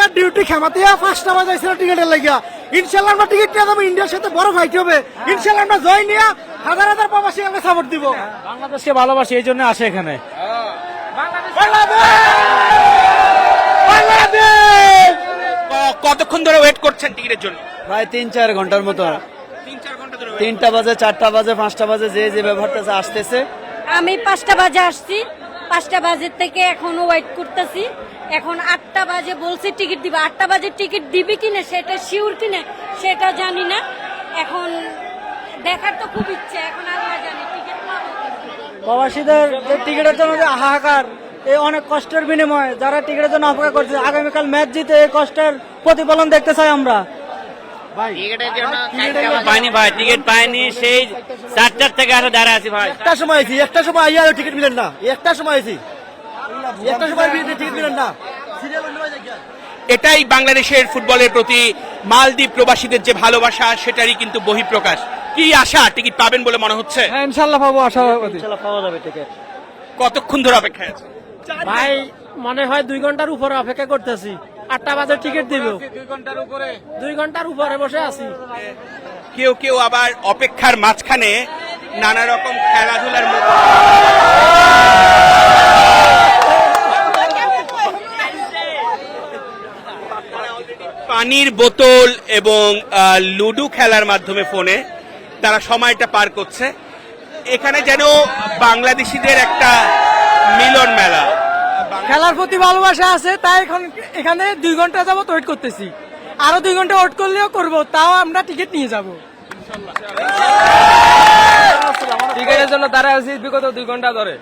বাংলাদেশের ডিউটি খেমাতিয়া 5টা বাজে ছিল টিকিটের লাগিয়া। ইনশাআল্লাহ আমরা টিকিট নিয়ে যাবো, ইন্ডিয়ার সাথে বড় ফাইট হবে। ইনশাআল্লাহ আমরা জয় নিয়ে হাজার হাজার প্রবাসী আমরা সাপোর্ট দিব। বাংলাদেশকে ভালোবাসি, এই জন্য আসে এখানে। কতক্ষণ ধরে ওয়েট করছেন টিকিটের জন্য? প্রায় 3-4 ঘন্টার মতো। 3-4 ঘন্টা ধরে 3টা বাজে, 4টা বাজে, 5টা বাজে, যে ব্যবহারটা আসতেছে। আমি 5টা বাজে আসছি, 5টা বাজে থেকে এখনো ওয়েট করতেছি। এখন 8টা বাজে বলছে টিকিট দিবে, 8টা বাজে টিকিট দিবি কিনা সেটা শিওর কিনা সেটা জানি না। এখন দেখার তো খুব ইচ্ছা, এখন আল্লাহ জানে টিকিট পাবো। প্রবাসীদের টিকিটের জন্য যে হাহাকার, এই অনেক কষ্টের বিনিময়ে যারা টিকিটের জন্য অপেক্ষা করছে, আগামীকাল ম্যাচ জিতে এই কষ্টের প্রতিফলন দেখতে চাই আমরা। পাইনি ভাই, টিকিট পাইনি, সেই 4টার থেকে আসে দাঁড়ায় আছি ভাই। একটা সময় আইয়া টিকিট মিলেন না, একটা সময় টিকিট মিলেন না। এটাই বাংলাদেশের ফুটবলের প্রতি মালদ্বীপ প্রবাসীদের যে ভালোবাসা, সেটারই কিন্তু বহিঃপ্রকাশ। কি আশা টিকিট পাবেন বলে মনে হচ্ছে? হ্যাঁ, ইনশাআল্লাহ পাবো, আশাবাদী। ইনশাআল্লাহ পাওয়া যাবে টিকিট। কতক্ষণ ধরে অপেক্ষায় আছে? ভাই মনে হয় 2 ঘন্টার উপরে অপেক্ষা করতেছি। 8টা বাজে টিকিট দিব, 2 ঘন্টার উপরে বসে আছি। কেউ কেউ আবার অপেক্ষার মাঝখানে নানা রকম খেলাধুলার মধ্যে পানির বোতল এবং লুডো খেলার মাধ্যমে ফোনে তারা সময়টা পার করছে। এখানে যেন বাংলাদেশিদের একটা মিলন মেলা। খেলার প্রতি ভালোবাসা আছে, তাই এখন এখানে 2 ঘন্টা যাবত ওয়েট করতেছি। আরো 2 ঘন্টা ওয়েট করলেও করব, তাও আমরা টিকিট নিয়ে যাব। টিকিটের জন্য দাঁড়ায় আছি বিগত 2 ঘন্টা ধরে।